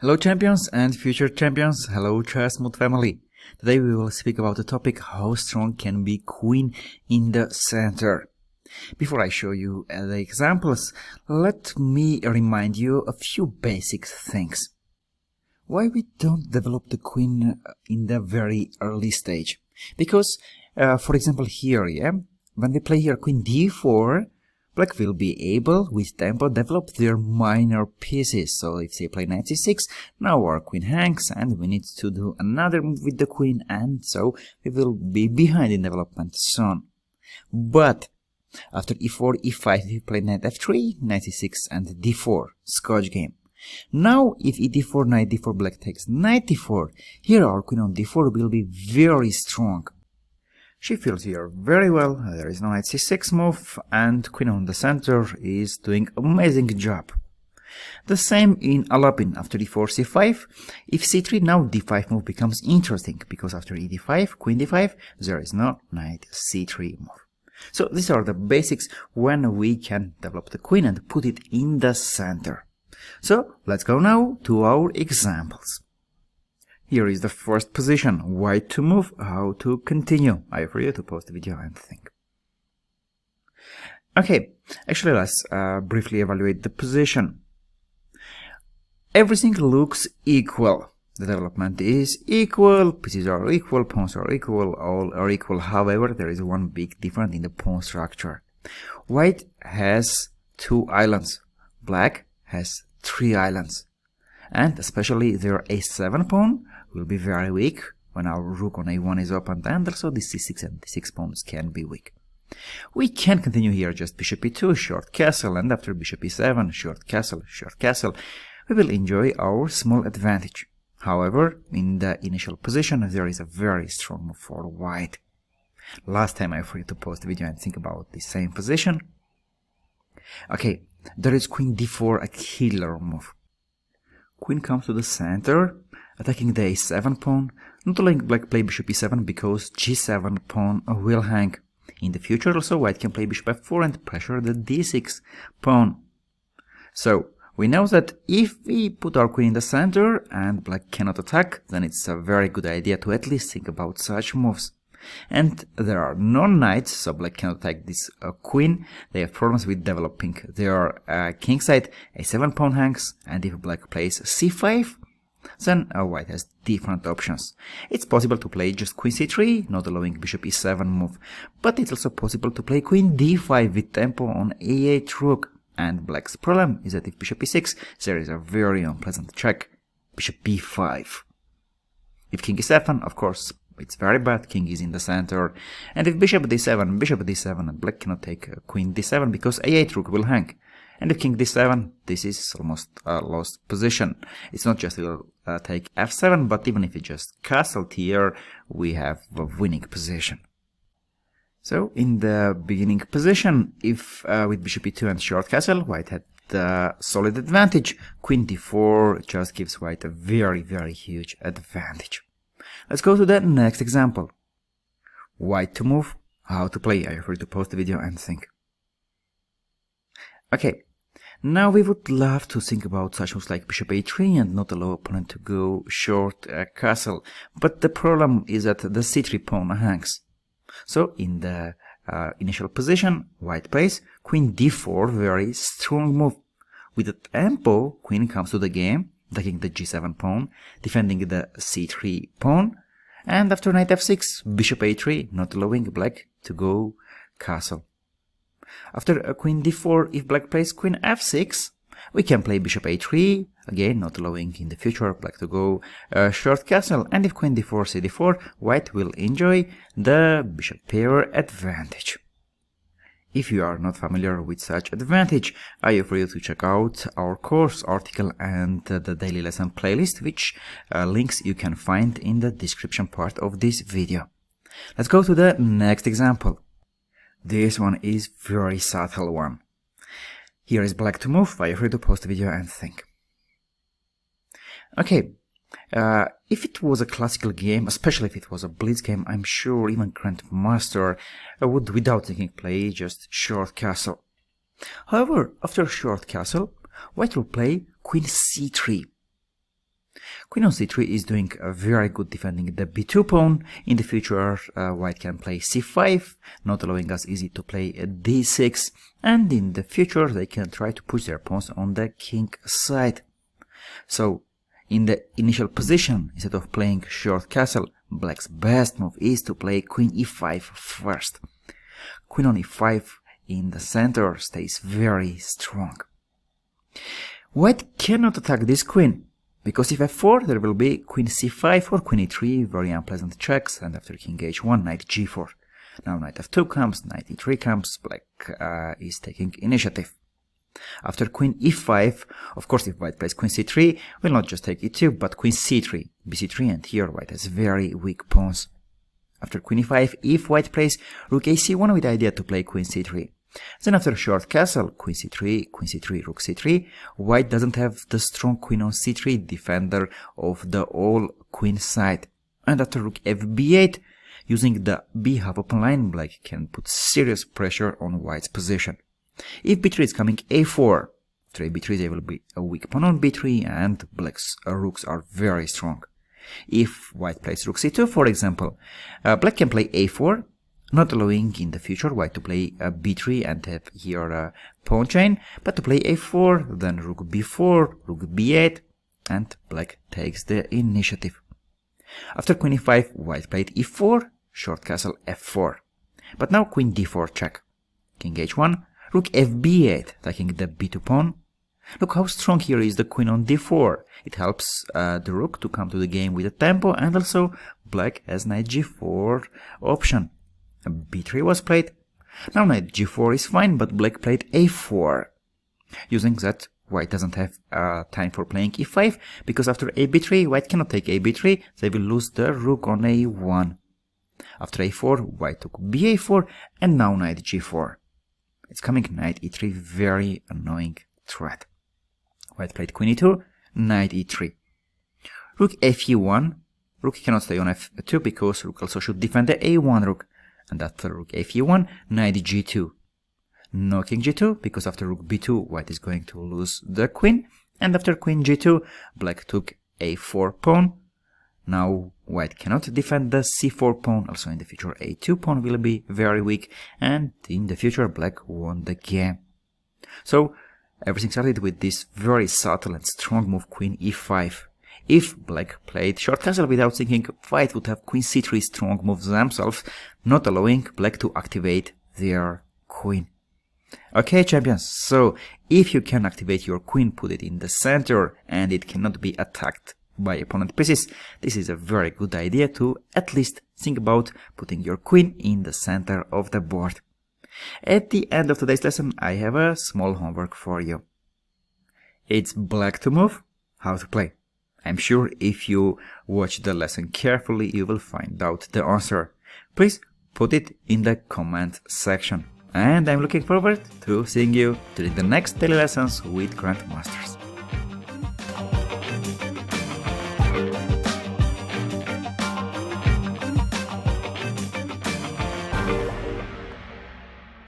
Hello champions and future champions, hello Chessmood family. Today we will speak about the topic how strong can be queen in the center. Before I show you the examples, let me remind you a few basic things. Why we don't develop the queen in the very early stage? Because, for example here, when we play here queen d4, Black will be able, with tempo, develop their minor pieces. So if they play knight c6, now our queen hangs, and we need to do another move with the queen, and so we will be behind in development soon. But after e4, e5, we play knight f3, knight c6, and d4, Scotch game. Now, if e d4, knight d4, black takes knight d4, here our queen on d4 will be very strong. She feels here very well, there is no knight c6 move, and queen on the center is doing amazing job. The same in Alapin after d4, c5. If c3, now d5 move becomes interesting, because after e d5, queen d5, there is no knight c3 move. So these are the basics when we can develop the queen and put it in the center. So let's go now to our examples. Here is the first position, white to move, how to continue. I offer you to pause the video and think. Okay, actually let's briefly evaluate the position. Everything looks equal. The development is equal, pieces are equal, pawns are equal, all are equal. However, there is one big difference in the pawn structure. White has 2 islands, black has 3 islands. And especially their a7 pawn will be very weak when our rook on a1 is opened, and also the c6 and d6 pawns can be weak. We can continue here just bishop e2, short castle, and after bishop e7, short castle, we will enjoy our small advantage. However, in the initial position, there is a very strong move for white. Last time I offered you to pause the video and think about the same position. Okay, there is queen d4, a killer move. Queen comes to the center, attacking the a7 pawn, not allowing black play bishop e7 because g7 pawn will hang. In the future also white can play bishop f4 and pressure the d6 pawn. So we know that if we put our queen in the center and black cannot attack, then it's a very good idea to at least think about such moves. And there are no knights, so black cannot attack this queen. They have problems with developing their kingside. a7 pawn hangs, and if black plays c5, then white has different options. It's possible to play just queen c3, not allowing bishop e7 move, but it's also possible to play queen d5 with tempo on a8 rook. And black's problem is that if bishop e6, there is a very unpleasant check, bishop b5. If king e7, of course, it's very bad, king is in the center. And if bishop d7, and black cannot take queen d7 because a8 rook will hang. And if king d7, this is almost a lost position. It's not just will take f7, but even if it just castled here, we have a winning position. So in the beginning position, if with bishop e2 and short castle, white had the solid advantage. Queen d4 just gives white a very, very huge advantage. Let's go to the next example. White to move, how to play. I offer you to pause the video and think. Okay, now we would love to think about such moves like bishop a3 and not allow opponent to go short castle. But the problem is that the c3 pawn hangs. So in the initial position, white plays queen d4, very strong move. With the tempo, queen comes to the game, attacking the g7 pawn, defending the c3 pawn, and after knight f6, bishop a3, not allowing black to go castle. After queen d4, if black plays queen f6, we can play bishop a3, again not allowing in the future black to go short castle, and if queen d4, c4, white will enjoy the bishop pair advantage. If you are not familiar with such advantage, I offer you to check out our course article and the daily lesson playlist, which links you can find in the description part of this video. Let's go to the next example. This one is very subtle one. Here is black to move. I offer you to pause the video and think. Okay, if it was a classical game, especially if it was a blitz game, I'm sure even Grandmaster would, without thinking, play just short castle. However, after short castle, white will play queen c3. Queen on c3 is doing a very good defending the b2 pawn. In the future, white can play c5, not allowing us easy to play d6, and in the future they can try to push their pawns on the king side. So, in the initial position, instead of playing short castle, black's best move is to play queen e5 first. Queen on e5 in the center stays very strong. White cannot attack this queen, because if f4 there will be queen c5 or queen e3, very unpleasant checks, and after king h1, knight g4. Now knight f2 comes, knight e3 comes, black is taking initiative. After queen e5, of course if white plays queen c3, will not just take e2, but queen c3, bc3, and here white has very weak pawns. After queen e5, if white plays rook ac1 with the idea to play queen c3. Then after short castle, queen c3, rook c3, white doesn't have the strong queen on c3 defender of the all queen side. And after rook fb8, using the b half open line, black can put serious pressure on white's position. If b3 is coming a4, after b3 there will be a weak pawn on b3 and black's rooks are very strong. If white plays rook c2, for example, black can play a4, not allowing in the future white to play b3 and have here a pawn chain, but to play a4, then rook b4, rook b8, and black takes the initiative. After queen e5, white played e4, short castle f4. But now queen d4 check. King h1, rook fb8, taking the b2 pawn. Look how strong here is the queen on d4. It helps the rook to come to the game with a tempo, and also black has knight g4 option. b3 was played. Now knight g4 is fine, but black played a4. Using that, white doesn't have time for playing e5, because after ab3, white cannot take ab3, they will lose the rook on a1. After a4, white took ba4, and now knight g4. It's coming knight e3, very annoying threat. White played queen e2, knight e3. Rook fe1, rook cannot stay on f2 because rook also should defend the a1 rook. And after rook fe1, knight g2. No king g2, because after rook b2, white is going to lose the queen. And after queen g2, black took a4 pawn. Now white cannot defend the c4 pawn, also in the future a2 pawn will be very weak, and in the future black won the game. So everything started with this very subtle and strong move queen e5. If black played short castle without thinking, white would have queen c3 strong moves themselves, not allowing black to activate their queen. Okay, champions, so if you can activate your queen, put it in the center and it cannot be attacked by opponent pieces, this is a very good idea to at least think about putting your queen in the center of the board. At the end of today's lesson, I have a small homework for you. It's black to move, how to play. I'm sure if you watch the lesson carefully, you will find out the answer. Please put it in the comment section. And I'm looking forward to seeing you during the next daily lessons with Grandmasters.